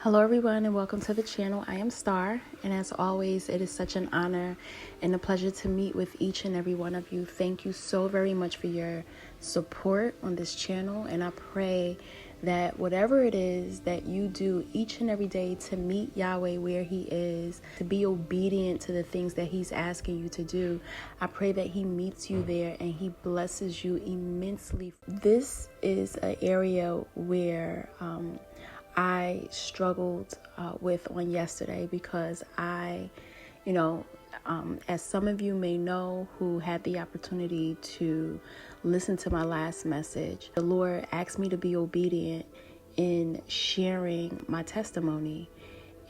Hello everyone and welcome to the channel. I am Star, and as always it is such an honor and a pleasure to meet with each and every one of you. Thank you so very much for your support on this channel, and I pray that whatever it is that you do each and every day to meet Yahweh where he is, to be obedient to the things that he's asking you to do, I pray that he meets you there and he blesses you immensely. This is an area where I struggled with on yesterday because as some of you may know who had the opportunity to listen to my last message, the Lord asked me to be obedient in sharing my testimony.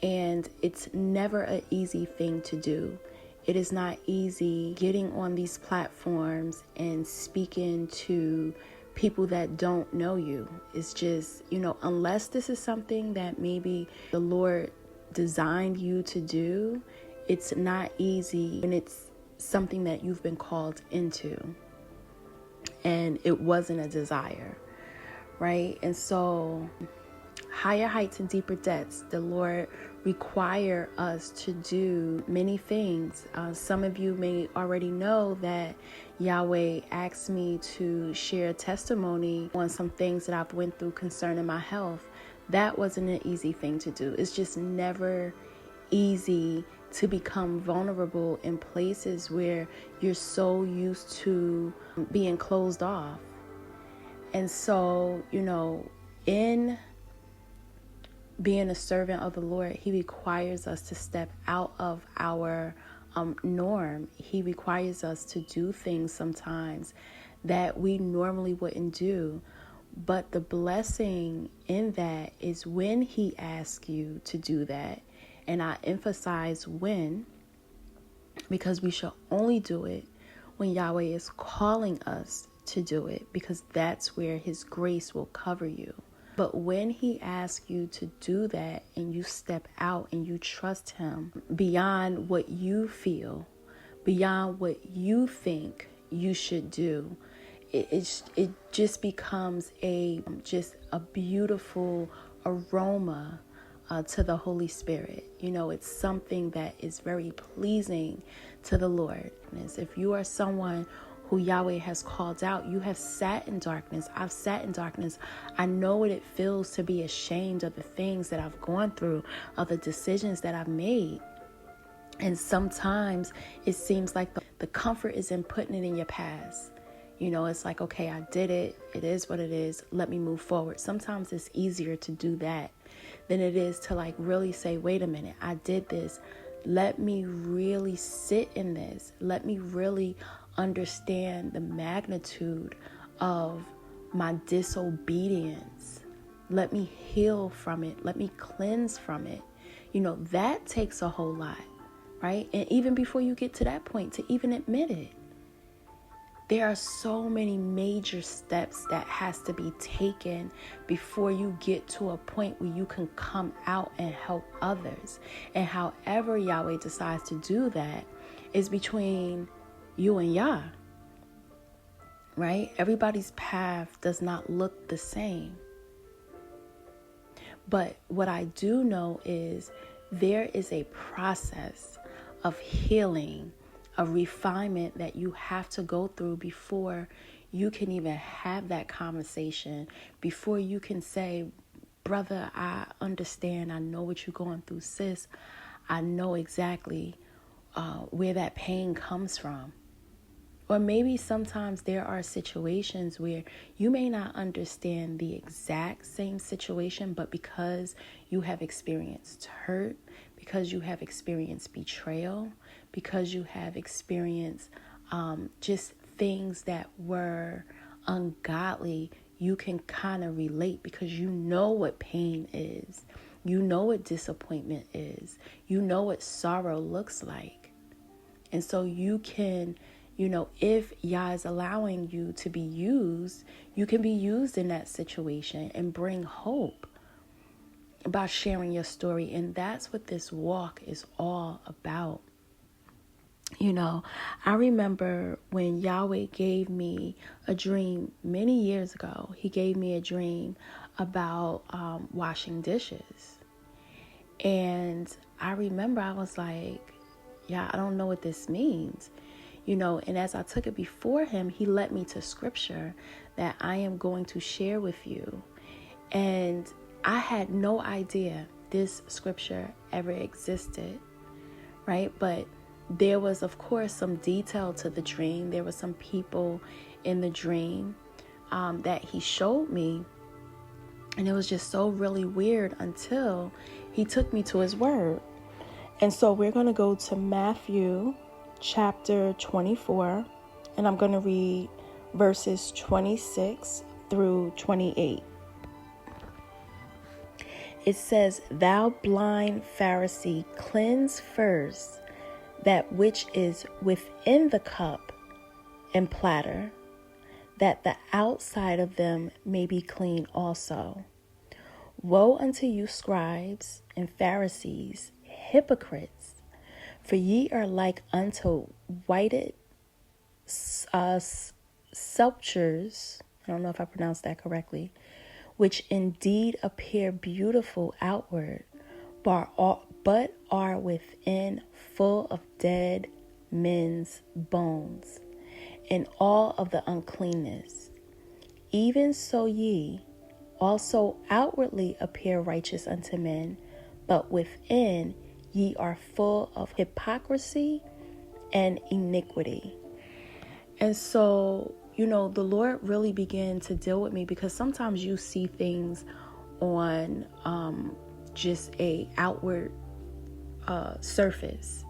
And it's never an easy thing to do. It is not easy getting on these platforms and speaking to people that don't know you. It's just, unless this is something that maybe the Lord designed you to do, it's not easy when it's something that you've been called into and it wasn't a desire, right? And so higher heights and deeper depths, the Lord require us to do many things. Some of you may already know that Yahweh asked me to share testimony on some things that I've went through concerning my health. That wasn't an easy thing to do. It's just never easy to become vulnerable in places where you're so used to being closed off. And so, in being a servant of the Lord, he requires us to step out of our norm. He requires us to do things sometimes that we normally wouldn't do. But the blessing in that is when he asks you to do that. And I emphasize when, because we shall only do it when Yahweh is calling us to do it, because that's where his grace will cover you. But when he asks you to do that and you step out and you trust him beyond what you feel, beyond what you think you should do, it just becomes a beautiful aroma to the Holy Spirit. It's something that is very pleasing to the Lord. And if you are someone who Yahweh has called out, you have sat in darkness. I've sat in darkness. I know what it feels to be ashamed of the things that I've gone through, of the decisions that I've made. And sometimes it seems like the comfort is in putting it in your past. It's like, okay, I did it. It is what it is. Let me move forward. Sometimes it's easier to do that than it is to really say, wait a minute, I did this. Let me really sit in this. Let me really understand the magnitude of my disobedience. Let me heal from it. Let me cleanse from it. That takes a whole lot, right? And even before you get to that point, to even admit it, there are so many major steps that has to be taken before you get to a point where you can come out and help others. And however Yahweh decides to do that is between you and Yah, right? Everybody's path does not look the same. But what I do know is there is a process of healing, a refinement that you have to go through before you can even have that conversation, before you can say, brother, I understand. I know what you're going through, sis. I know exactly where that pain comes from. Or maybe sometimes there are situations where you may not understand the exact same situation, but because you have experienced hurt, because you have experienced betrayal, because you have experienced just things that were ungodly, you can kind of relate because you know what pain is. You know what disappointment is. You know what sorrow looks like. And so you can, if Yah is allowing you to be used, you can be used in that situation and bring hope by sharing your story. And that's what this walk is all about. I remember when Yahweh gave me a dream many years ago. He gave me a dream about washing dishes. And I remember I was like, yeah, I don't know what this means. And as I took it before him, he led me to scripture that I am going to share with you. And I had no idea this scripture ever existed, right? But there was, of course, some detail to the dream. There were some people in the dream that he showed me. And it was just so really weird until he took me to his word. And so we're going to go to Matthew chapter 24, and I'm going to read verses 26 through 28. It says, "Thou blind Pharisee, cleanse first that which is within the cup and platter, that the outside of them may be clean also. Woe unto you, scribes and Pharisees, hypocrites! For ye are like unto whited sepulchres," I don't know if I pronounced that correctly, "which indeed appear beautiful outward, but are within full of dead men's bones, and all of the uncleanness. Even so ye also outwardly appear righteous unto men, but within ye are full of hypocrisy and iniquity." And so, the Lord really began to deal with me, because sometimes you see things on just a outward surface.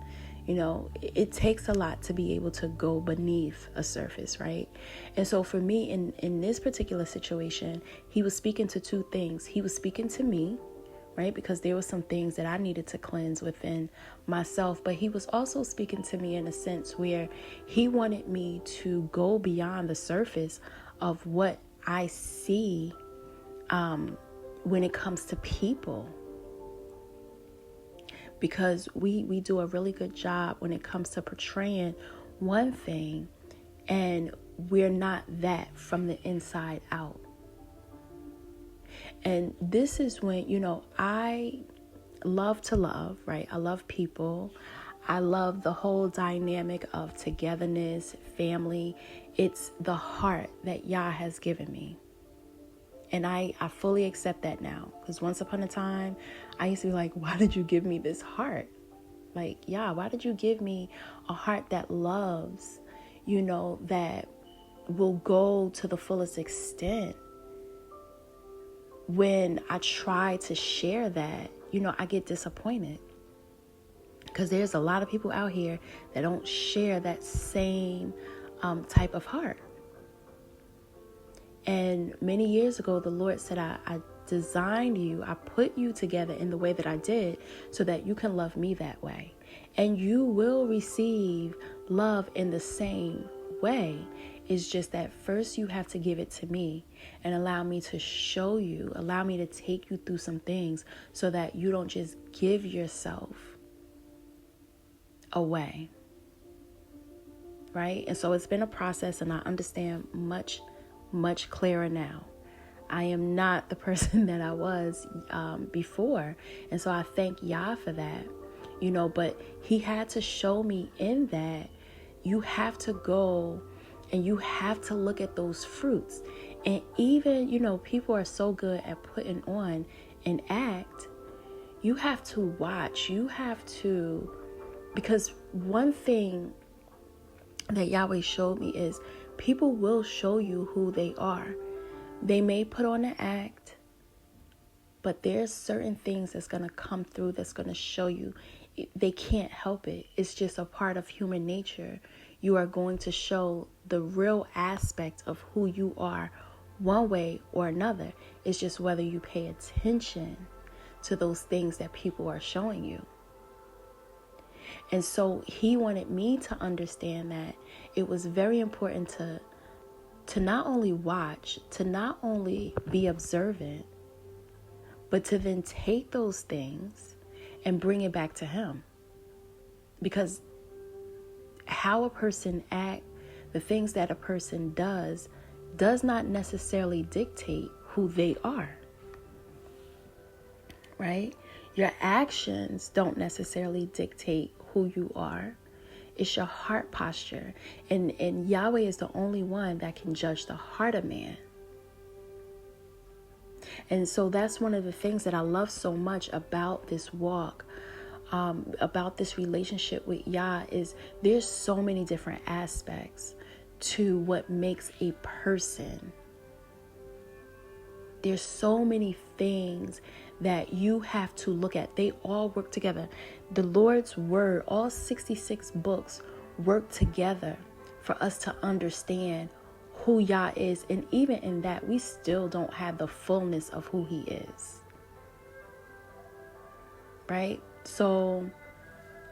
It takes a lot to be able to go beneath a surface, right? And so for me, in this particular situation, he was speaking to two things. He was speaking to me, right? Because there were some things that I needed to cleanse within myself. But he was also speaking to me in a sense where he wanted me to go beyond the surface of what I see when it comes to people. Because we do a really good job when it comes to portraying one thing, and we're not that from the inside out. And this is when, I love to love, right? I love people. I love the whole dynamic of togetherness, family. It's the heart that Yah has given me. And I fully accept that now. Because once upon a time, I used to be like, why did you give me this heart? Like, Yah, why did you give me a heart that loves, that will go to the fullest extent? When I try to share that, I get disappointed. Because there's a lot of people out here that don't share that same type of heart. And many years ago, the Lord said, I designed you, I put you together in the way that I did so that you can love me that way. And you will receive love in the same way. It's just that first you have to give it to me and allow me to show you, allow me to take you through some things so that you don't just give yourself away. Right? And so it's been a process, and I understand much clearer now. I am not the person that I was before. And so I thank Yah for that, but he had to show me in that you have to go and you have to look at those fruits. And even, people are so good at putting on an act. You have to watch. You have to, because one thing that Yahweh showed me is people will show you who they are. They may put on an act, but there's certain things that's going to come through that's going to show you. They can't help it. It's just a part of human nature. You are going to show the real aspect of who you are one way or another. It's just whether you pay attention to those things that people are showing you. And so he wanted me to understand that it was very important to not only watch, to not only be observant, but to then take those things and bring it back to him. Because how a person acts, the things that a person does not necessarily dictate who they are. Right? Your actions don't necessarily dictate who you are. It's your heart posture. And Yahweh is the only one that can judge the heart of man. And so that's one of the things that I love so much about this walk, about this relationship with Yah, is there's so many different aspects to what makes a person. There's so many things that you have to look at. They all work together. The Lord's word, all 66 books work together for us to understand who Yah is. And even in that, we still don't have the fullness of who he is. Right? So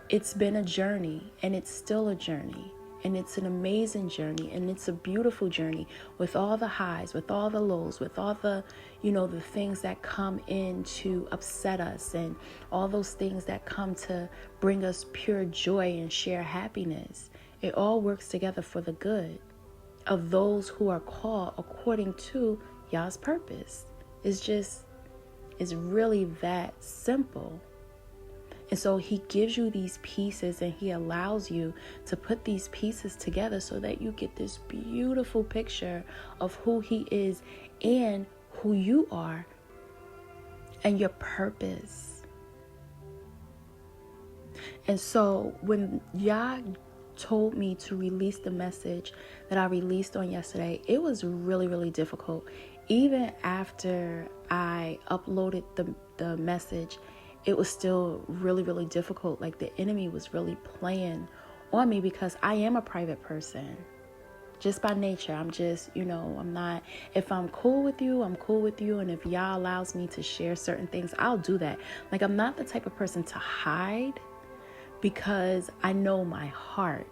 it's been a journey, and it's still a journey. And it's an amazing journey, and it's a beautiful journey with all the highs, with all the lows, with all the, the things that come in to upset us, and all those things that come to bring us pure joy and share happiness. It all works together for the good of those who are called according to Yah's purpose. It's really that simple. And so he gives you these pieces, and he allows you to put these pieces together so that you get this beautiful picture of who he is and who you are and your purpose. And so when Yah told me to release the message that I released on yesterday, it was really, really difficult. Even after I uploaded the message, it was still really, really difficult. Like, the enemy was really playing on me because I am a private person. Just by nature, I'm just, I'm not, if I'm cool with you, I'm cool with you. And if Yah allows me to share certain things, I'll do that. Like, I'm not the type of person to hide because I know my heart,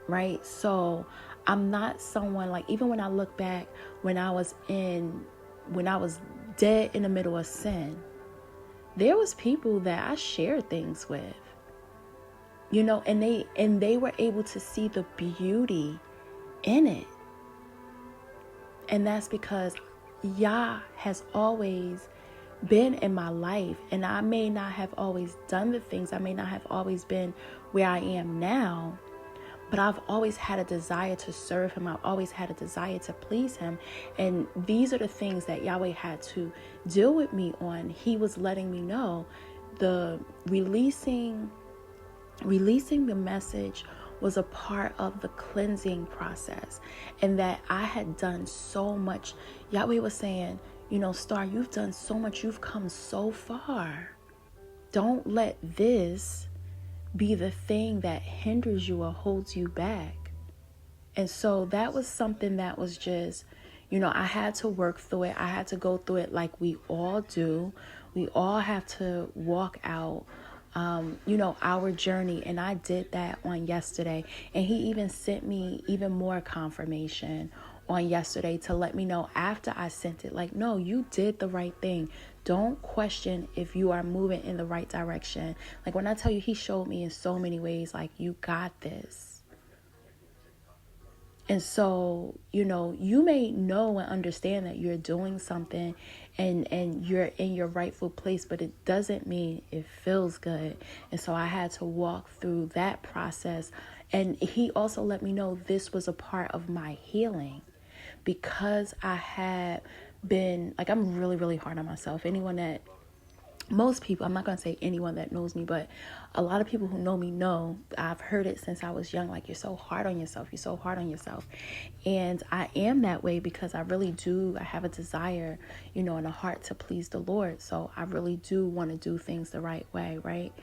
right? So I'm not someone, like, even when I look back, when I was dead in the middle of sin, there was people that I shared things with, and they were able to see the beauty in it. And that's because Yah has always been in my life, and I may not have always done the things, I may not have always been where I am now, but I've always had a desire to serve him. I've always had a desire to please him. And these are the things that Yahweh had to deal with me on. He was letting me know the releasing the message was a part of the cleansing process, and that I had done so much. Yahweh was saying, Star, you've done so much. You've come so far. Don't let this be the thing that hinders you or holds you back. And so that was something that was just, I had to work through it. I had to go through it like we all do. We all have to walk out, our journey. And I did that on yesterday. And he even sent me even more confirmation on yesterday to let me know after I sent it, like, no, you did the right thing. Don't question if you are moving in the right direction. Like, when I tell you, he showed me in so many ways, like, you got this. And so, you may know and understand that you're doing something and you're in your rightful place, but it doesn't mean it feels good. And so I had to walk through that process. And he also let me know this was a part of my healing, because I had been, like, I'm really, really hard on myself. Most people, I'm not going to say anyone that knows me, but a lot of people who know me know, I've heard it since I was young, like, you're so hard on yourself. You're so hard on yourself. And I am that way because I really do. I have a desire, and a heart to please the Lord. So I really do want to do things the right way, right?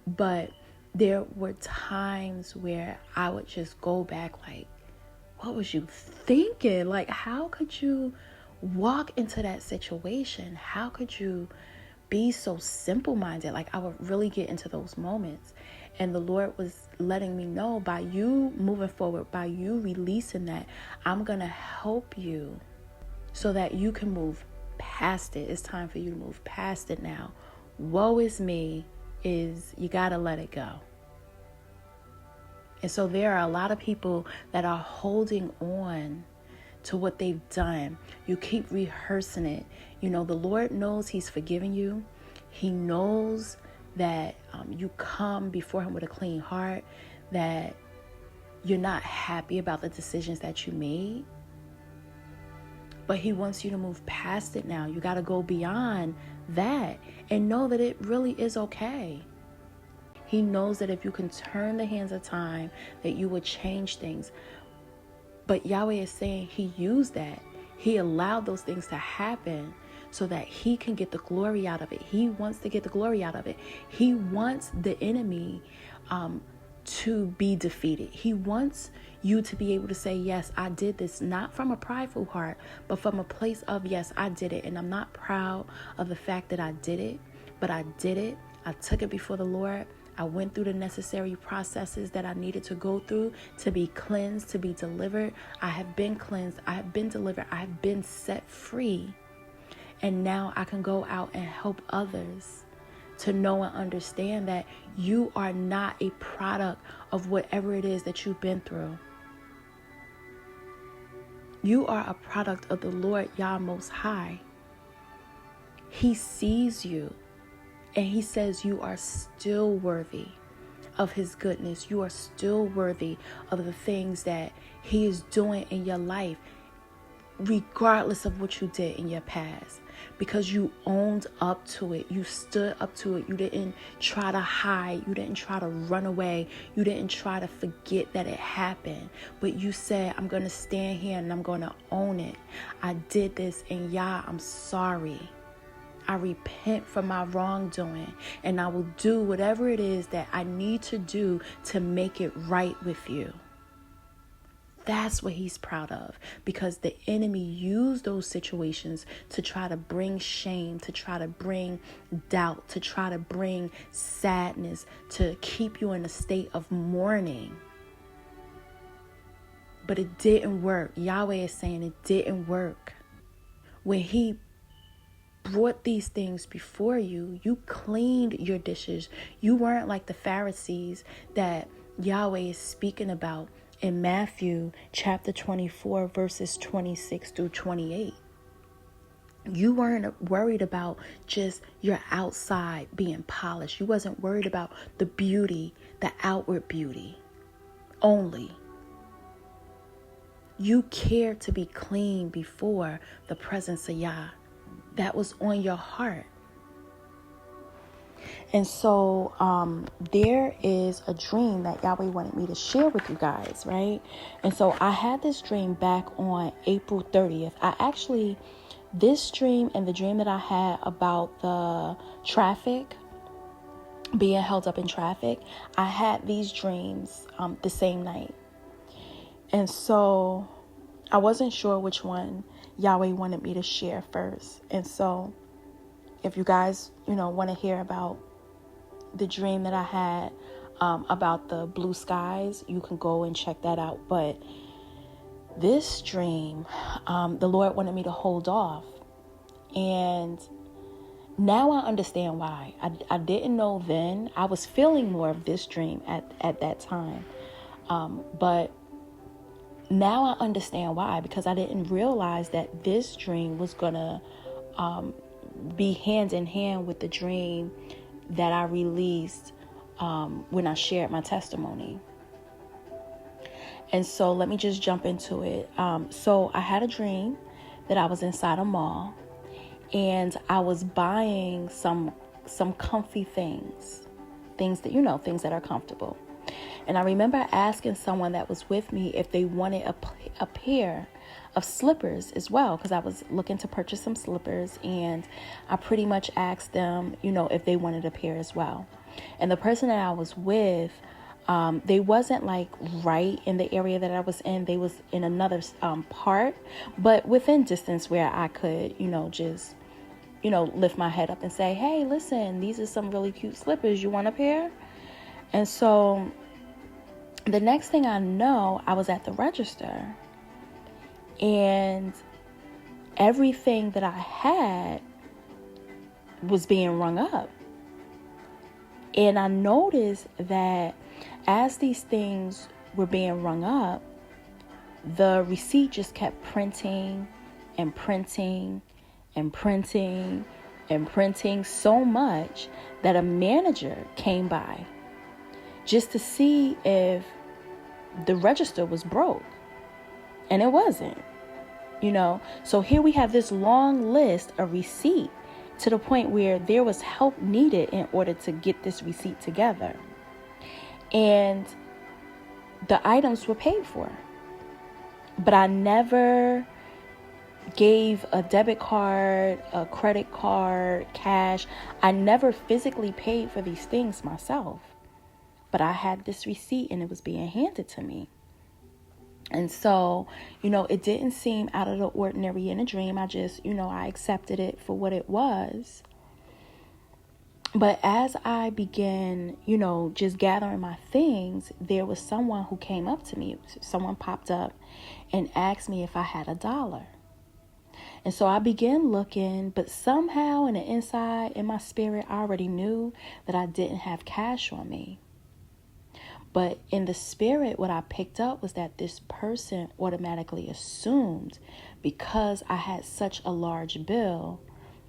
But there were times where I would just go back like, what was you thinking? Like, how could you walk into that situation? How could you be so simple-minded? Like, I would really get into those moments. And the Lord was letting me know, by you moving forward, by you releasing that, I'm going to help you so that you can move past it. It's time for you to move past it now. Woe is me is you got to let it go. And so there are a lot of people that are holding on to what they've done. You keep rehearsing it. The Lord knows he's forgiven you. He knows that you come before him with a clean heart, that you're not happy about the decisions that you made. But he wants you to move past it now. You got to go beyond that and know that it really is okay. He knows that if you can turn the hands of time, that you would change things. But Yahweh is saying he used that. He allowed those things to happen so that he can get the glory out of it. He wants to get the glory out of it. He wants the enemy to be defeated. He wants you to be able to say, yes, I did this, not from a prideful heart, but from a place of, yes, I did it. And I'm not proud of the fact that I did it, but I did it. I took it before the Lord. I went through the necessary processes that I needed to go through to be cleansed, to be delivered. I have been cleansed. I have been delivered. I have been set free. And now I can go out and help others to know and understand that you are not a product of whatever it is that you've been through. You are a product of the Lord Yah Most High. He sees you and he says you are still worthy of his goodness. You are still worthy of the things that he is doing in your life, regardless of what you did in your past. Because you owned up to it. You stood up to it. You didn't try to hide. You didn't try to run away. You didn't try to forget that it happened. But you said, I'm going to stand here and I'm going to own it. I did this and Yah, I'm sorry. I repent for my wrongdoing and I will do whatever it is that I need to do to make it right with you. That's what he's proud of, because the enemy used those situations to try to bring shame, to try to bring doubt, to try to bring sadness, to keep you in a state of mourning. But it didn't work. Yahweh is saying it didn't work. When he brought these things before you, you cleaned your dishes. You weren't like the Pharisees that Yahweh is speaking about in Matthew chapter 24, verses 26 through 28. You weren't worried about just your outside being polished. You wasn't worried about the beauty, the outward beauty only. You cared to be clean before the presence of Yah. That was on your heart. And so there is a dream that Yahweh wanted me to share with you guys, right? And so I had this dream back on April 30th. This dream and the dream that I had about the traffic, being held up in traffic, I had these dreams the same night. And so I wasn't sure which one Yahweh wanted me to share first. And so if you guys, want to hear about the dream that I had about the blue skies, you can go and check that out. But this dream, the Lord wanted me to hold off. And now I understand why. I didn't know then. I was feeling more of this dream at that time. But now I understand why, because I didn't realize that this dream was going to be hand in hand with the dream that I released when I shared my testimony. And so let me just jump into it. So I had a dream that I was inside a mall and I was buying some comfy things that, things that are comfortable. And I remember asking someone that was with me if they wanted a pair of slippers as well, because I was looking to purchase some slippers, and I pretty much asked them, if they wanted a pair as well. And the person that I was with, they wasn't like right in the area that I was in. They was in another part, but within distance where I could, just, lift my head up and say, hey, listen, these are some really cute slippers. You want a pair? And so the next thing I know, I was at the register and everything that I had was being rung up. And I noticed that as these things were being rung up, the receipt just kept printing and printing and printing and printing so much that a manager came by just to see if the register was broke. And it wasn't, So here we have this long list of receipt to the point where there was help needed in order to get this receipt together. And the items were paid for. But I never gave a debit card, a credit card, cash. I never physically paid for these things myself. But I had this receipt and it was being handed to me. And so, it didn't seem out of the ordinary in a dream. I just, I accepted it for what it was. But as I began, just gathering my things, there was someone who came up to me. Someone popped up and asked me if I had $1. And so I began looking, but somehow in the inside, in my spirit, I already knew that I didn't have cash on me. But in the spirit, what I picked up was that this person automatically assumed, because I had such a large bill,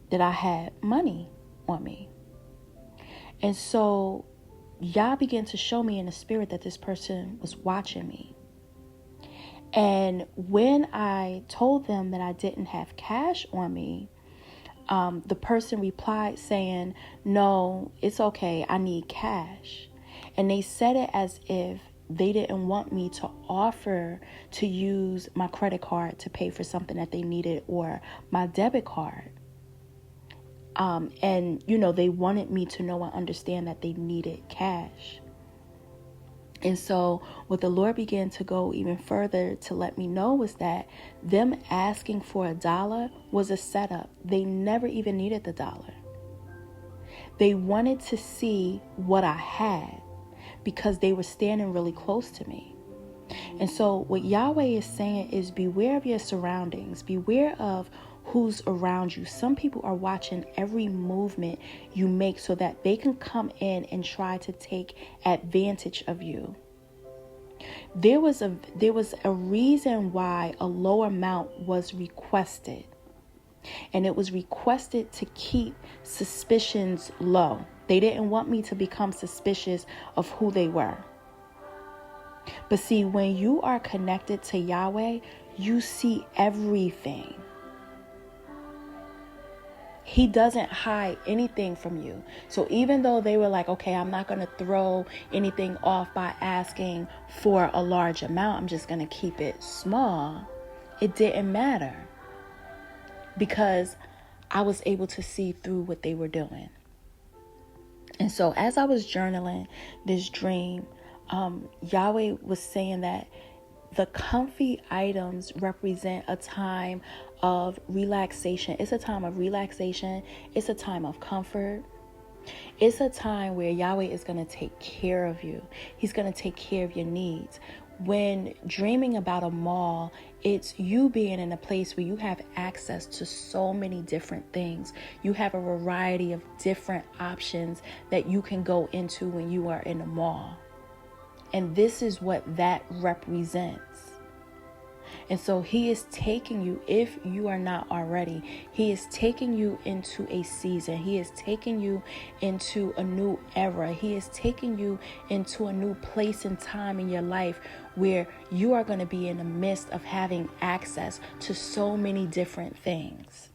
that I had money on me. And so Yah began to show me in the spirit that this person was watching me. And when I told them that I didn't have cash on me, the person replied saying, "No, it's okay. I need cash." And they said it as if they didn't want me to offer to use my credit card to pay for something that they needed, or my debit card. And, they wanted me to know and understand that they needed cash. And so what the Lord began to go even further to let me know was that them asking for $1 was a setup. They never even needed the $1. They wanted to see what I had, because they were standing really close to me. And so what Yahweh is saying is, beware of your surroundings. Beware of who's around you. Some people are watching every movement you make so that they can come in and try to take advantage of you. There was a reason why a low amount was requested. And it was requested to keep suspicions low. They didn't want me to become suspicious of who they were. But see, when you are connected to Yahweh, you see everything. He doesn't hide anything from you. So even though they were like, okay, I'm not going to throw anything off by asking for a large amount, I'm just going to keep it small, it didn't matter, because I was able to see through what they were doing. And so as I was journaling this dream, Yahweh was saying that the comfy items represent a time of relaxation. It's a time of relaxation. It's a time of comfort. It's a time where Yahweh is going to take care of you. He's going to take care of your needs. When dreaming about a mall, it's you being in a place where you have access to so many different things. You have a variety of different options that you can go into when you are in a mall. And this is what that represents. And so he is taking you, if you are not already, he is taking you into a season. He is taking you into a new era. He is taking you into a new place and time in your life where you are going to be in the midst of having access to so many different things.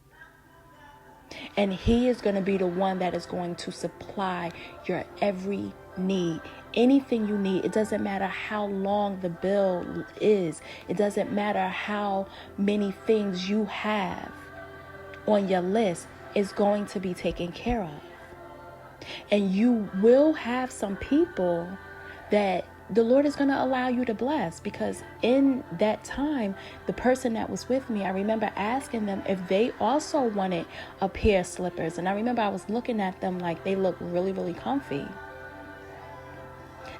And he is going to be the one that is going to supply your every need. Anything you need. It doesn't matter how long the bill is. It doesn't matter how many things you have on your list. Is going to be taken care of. And you will have some people that the Lord is going to allow you to bless, because in that time, the person that was with me, I remember asking them if they also wanted a pair of slippers. And I remember I was looking at them like they look really, really comfy.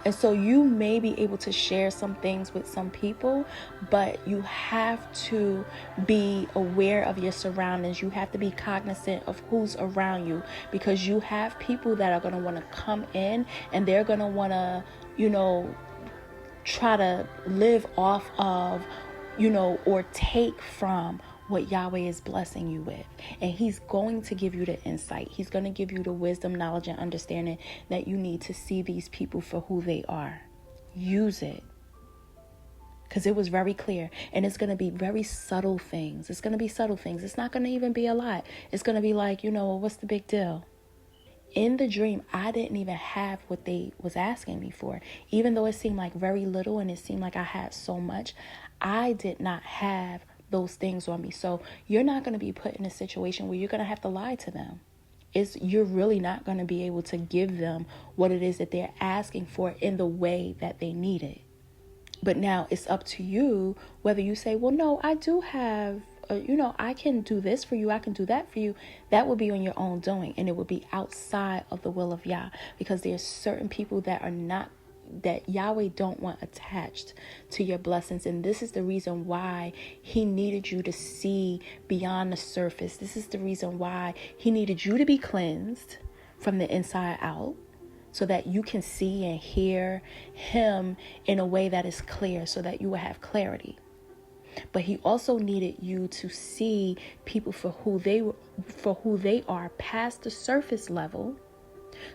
And so you may be able to share some things with some people, but you have to be aware of your surroundings. You have to be cognizant of who's around you, because you have people that are going to want to come in and they're going to want to, try to live off of, or take from what Yahweh is blessing you with. And he's going to give you the insight. He's going to give you the wisdom, knowledge, and understanding that you need to see these people for who they are. Use it. Because it was very clear. And it's going to be very subtle things. It's going to be subtle things. It's not going to even be a lot. It's going to be like, what's the big deal? In the dream, I didn't even have what they was asking me for. Even though it seemed like very little and it seemed like I had so much, I did not have those things on me. So you're not going to be put in a situation where you're going to have to lie to them. You're really not going to be able to give them what it is that they're asking for in the way that they need it. But now it's up to you whether you say, well, no, I do have, I can do this for you. I can do that for you. That will be on your own doing. And it will be outside of the will of Yah, because there's certain people that Yahweh don't want attached to your blessings. And this is the reason why he needed you to see beyond the surface. This is the reason why he needed you to be cleansed from the inside out, so that you can see and hear him in a way that is clear, so that you will have clarity. But he also needed you to see people for who they are past the surface level,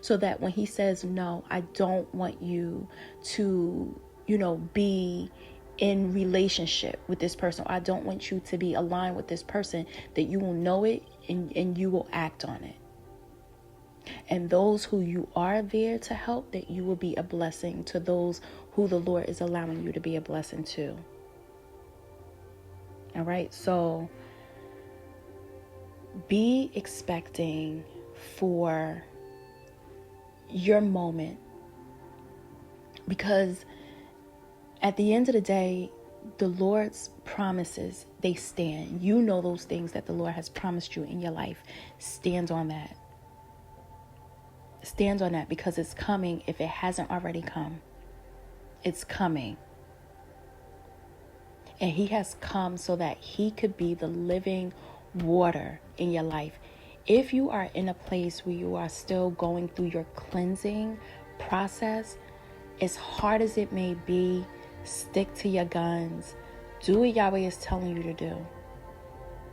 so that when he says, no, I don't want you to, be in relationship with this person, or I don't want you to be aligned with this person, that you will know it and you will act on it. And those who you are there to help, that you will be a blessing to those who the Lord is allowing you to be a blessing to. All right. So be expecting for your moment, because at the end of the day, the Lord's promises, they stand. You know those things that the Lord has promised you in your life. Stand on that. Stand on that, because it's coming. If it hasn't already come, it's coming. And he has come so that he could be the living water in your life. If you are in a place where you are still going through your cleansing process, as hard as it may be, stick to your guns. Do what Yahweh is telling you to do.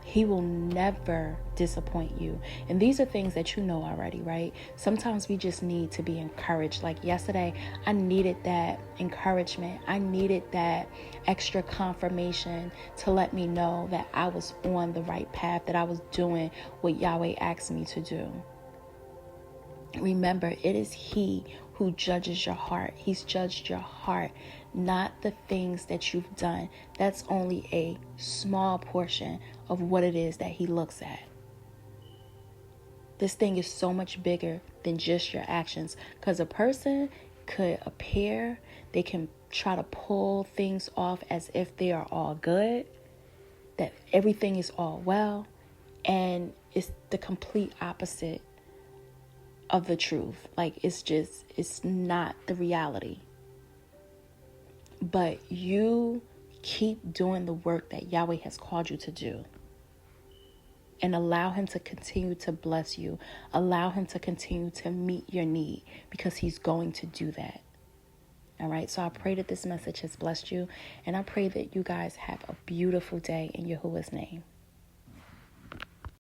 He will never disappoint you. And these are things that you know already, right? Sometimes we just need to be encouraged. Like yesterday, I needed that encouragement. I needed that extra confirmation to let me know that I was on the right path, that I was doing what Yahweh asked me to do. Remember, it is he who judges your heart. He's judged your heart, not the things that you've done. That's only a small portion of what it is that he looks at. This thing is so much bigger than just your actions, because a person could appear, they can try to pull things off as if they are all good, that everything is all well, and it's the complete opposite of the truth. Like it's not the reality. But you keep doing the work that Yahweh has called you to do, and allow him to continue to bless you. Allow him to continue to meet your need, because he's going to do that. All right. So I pray that this message has blessed you, and I pray that you guys have a beautiful day in Yahuwah's name.